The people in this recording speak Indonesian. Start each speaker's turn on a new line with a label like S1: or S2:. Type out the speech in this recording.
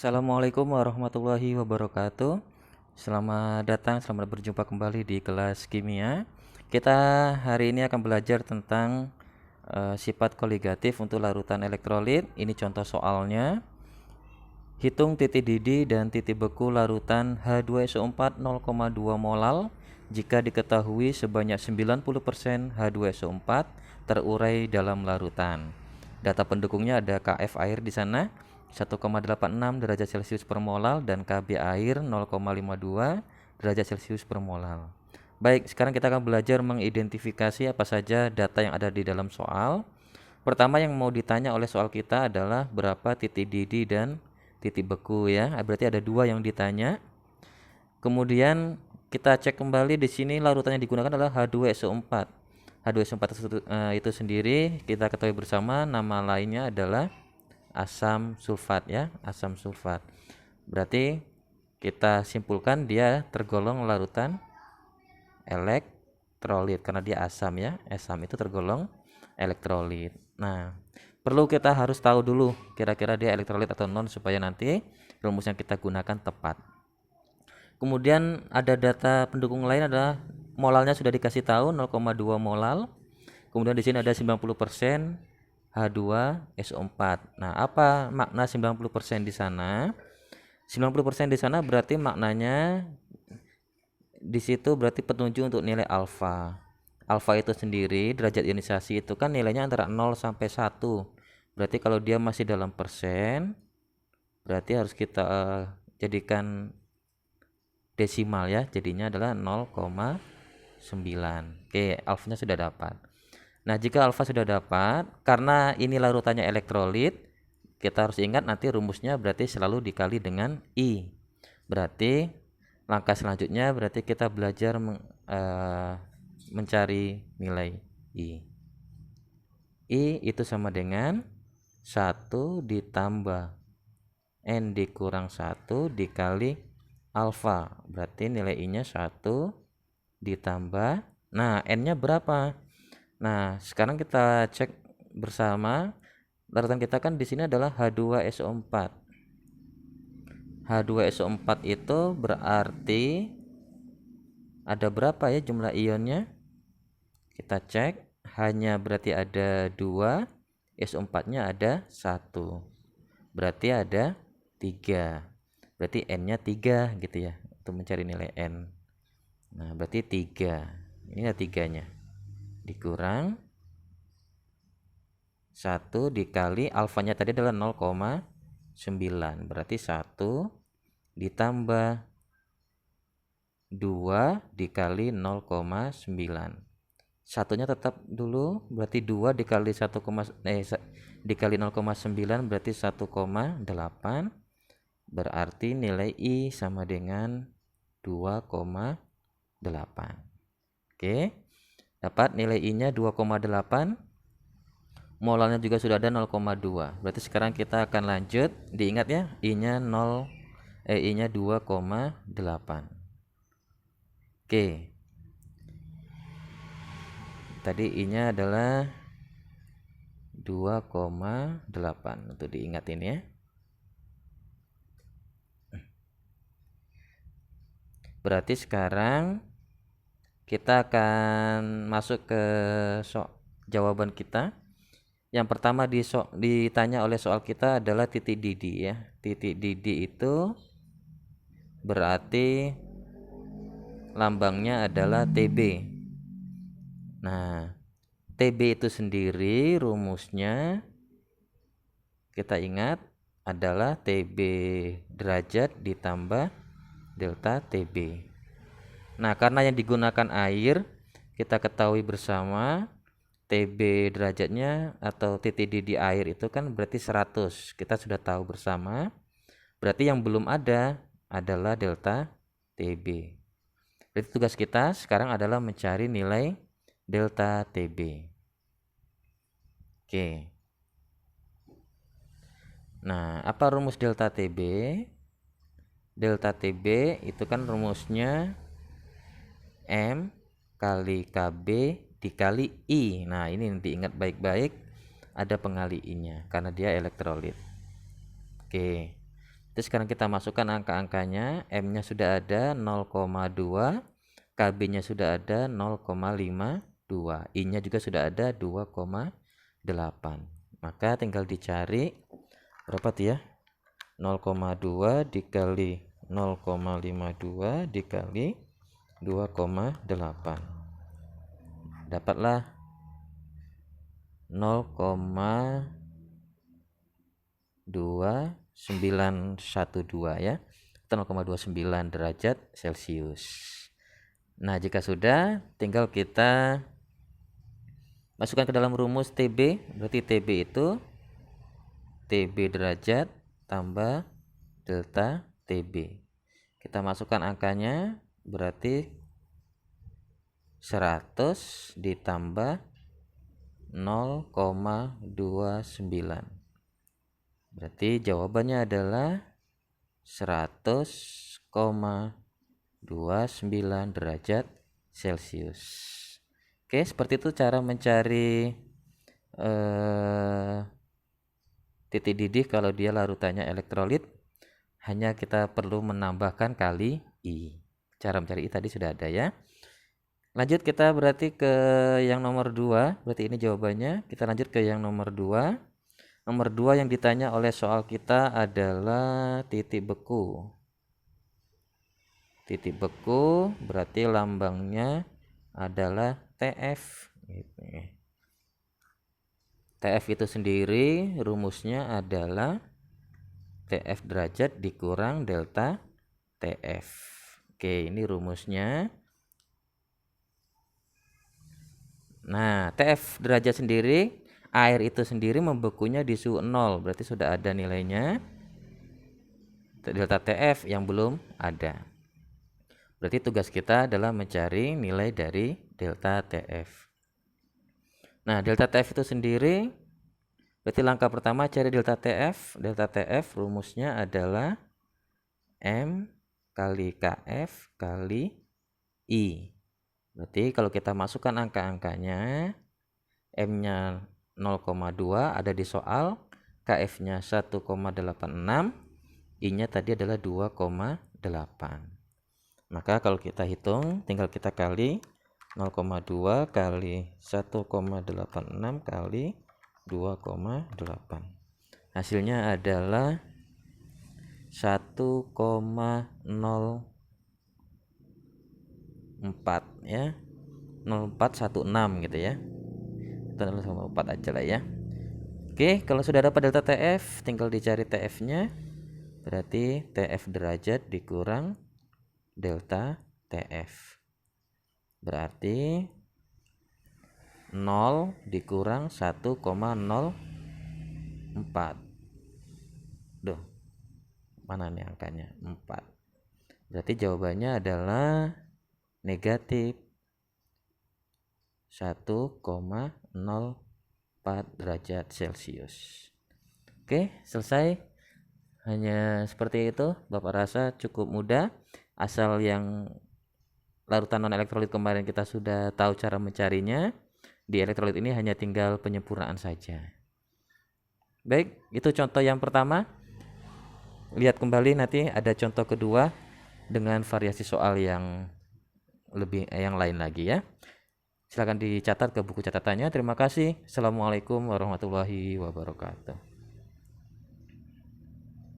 S1: Assalamualaikum warahmatullahi wabarakatuh. Selamat datang, selamat berjumpa kembali di kelas kimia. Kita hari ini akan belajar tentang sifat koligatif untuk larutan elektrolit. Ini contoh soalnya. Hitung titik didih dan titik beku larutan H2SO4 0,2 molal jika diketahui sebanyak 90% H2SO4 terurai dalam larutan. Data pendukungnya ada Kf air di sana 1,86 derajat Celcius per molal dan Kb air 0,52 derajat Celcius per molal. Baik, sekarang kita akan belajar mengidentifikasi apa saja data yang ada di dalam soal. Pertama yang mau ditanya oleh soal kita adalah berapa titik didih dan titik beku ya. Berarti ada dua yang ditanya. Kemudian kita cek kembali di sini larutan yang digunakan adalah H2SO4. H2SO4 itu sendiri kita ketahui bersama nama lainnya adalah asam sulfat ya, asam sulfat. Berarti kita simpulkan dia tergolong larutan elektrolit karena dia asam ya. Asam itu tergolong elektrolit. Nah, perlu kita harus tahu dulu kira-kira dia elektrolit atau non supaya nanti rumus yang kita gunakan tepat. Kemudian ada data pendukung lain adalah molalnya sudah dikasih tahu 0,2 molal. Kemudian di sini ada 90% H2SO4. Nah, apa makna 90% di sana? 90% di sana berarti maknanya di situ berarti petunjuk untuk nilai alfa. Alfa itu sendiri derajat ionisasi itu kan nilainya antara 0 sampai 1. Berarti kalau dia masih dalam persen, berarti harus kita jadikan desimal ya. Jadinya adalah 0,9. Oke, alfanya sudah dapat. Nah, jika alfa sudah dapat, karena ini larutannya elektrolit, kita harus ingat nanti rumusnya berarti selalu dikali dengan I. Berarti langkah selanjutnya berarti kita belajar mencari nilai I. I itu sama dengan 1 ditambah N dikurang 1 dikali alfa. Berarti nilai I-nya 1 ditambah. Nah, N-nya berapa? Nah, sekarang kita cek bersama. Larutan kita kan di sini adalah H2SO4. H2SO4 itu berarti ada berapa ya jumlah ionnya? Kita cek, hanya berarti ada 2, SO4-nya ada 1. Berarti ada 3. Berarti N-nya 3 gitu ya, untuk mencari nilai N. Nah, berarti 3. Ini ada 3-nya. Dikurang 1 dikali alfanya tadi adalah 0,9. Berarti 1 ditambah 2 dikali 0,9. Satunya tetap dulu, berarti 2 dikali 1, dikali 0,9 berarti 1,8. Berarti nilai I sama dengan 2,8. Oke. Dapat nilai I-nya 2,8. Molalnya juga sudah ada 0,2. Berarti sekarang kita akan lanjut. Diingat ya, I-nya 2,8. Oke. Tadi I-nya adalah 2,8. Untuk diingatin ya. Berarti sekarang kita akan masuk ke jawaban kita. Yang pertama ditanya oleh soal kita adalah titik didih ya. Titik didih itu berarti lambangnya adalah TB. Nah, TB itu sendiri rumusnya kita ingat adalah TB derajat ditambah delta TB. Nah, karena yang digunakan air, kita ketahui bersama TB derajatnya atau titik didih air itu kan berarti 100. Kita sudah tahu bersama. Berarti yang belum ada adalah delta TB. Jadi tugas kita sekarang adalah mencari nilai delta TB. Oke. Nah, apa rumus delta TB? Delta TB itu kan rumusnya M kali KB dikali I. Nah, ini diingat baik-baik, ada pengali I-nya karena dia elektrolit. Oke. Terus sekarang kita masukkan angka-angkanya. M-nya sudah ada 0,2, KB-nya sudah ada 0,52, I-nya juga sudah ada 2,8. Maka tinggal dicari berapa tuh ya? 0,2 dikali 0,52 dikali 2,8. Dapatlah 0,2912 ya, atau 0,29 derajat Celcius. Nah, jika sudah, tinggal kita masukkan ke dalam rumus TB. Berarti TB itu TB derajat tambah delta TB. Kita masukkan angkanya, berarti 100 ditambah 0,29. Berarti jawabannya adalah 100,29 derajat Celcius. Oke, seperti itu cara mencari titik didih kalau dia larutannya elektrolit. Hanya kita perlu menambahkan kali I. Cara mencari I tadi sudah ada ya. Lanjut kita berarti ke yang nomor 2. Berarti ini jawabannya. Kita lanjut ke yang nomor 2. Nomor 2 yang ditanya oleh soal kita adalah titik beku. Titik beku berarti lambangnya adalah TF. TF itu sendiri rumusnya adalah TF derajat dikurang delta TF. Oke, ini rumusnya. Nah, TF derajat sendiri, air itu sendiri membekunya di suhu 0. Berarti sudah ada nilainya. Delta TF yang belum ada. Berarti tugas kita adalah mencari nilai dari delta TF. Nah, delta TF itu sendiri, berarti langkah pertama cari delta TF. Delta TF rumusnya adalah M kali KF kali I. Berarti kalau kita masukkan angka-angkanya, M-nya 0,2 ada di soal, KF-nya 1,86, I-nya tadi adalah 2,8. Maka kalau kita hitung, tinggal kita kali 0,2 kali 1,86 kali 2,8. Hasilnya adalah 1,04 ya. 0416 gitu ya. Kita 0,4 aja lah ya. Oke, kalau sudah dapat delta TF, tinggal dicari TF-nya. Berarti TF derajat dikurang delta TF. Berarti 0 dikurang 1,04. Duh, mana nih angkanya? 4. Berarti jawabannya adalah negatif 1,04 derajat Celcius. Oke, selesai. Hanya seperti itu. Bapak rasa cukup mudah. Asal yang larutan non elektrolit kemarin kita sudah tahu cara mencarinya, di elektrolit ini hanya tinggal penyempurnaan saja. Baik, itu contoh yang pertama. Lihat kembali nanti ada contoh kedua dengan variasi soal yang lain lagi ya. Silakan dicatat ke buku catatannya. Terima kasih. Assalamualaikum warahmatullahi wabarakatuh.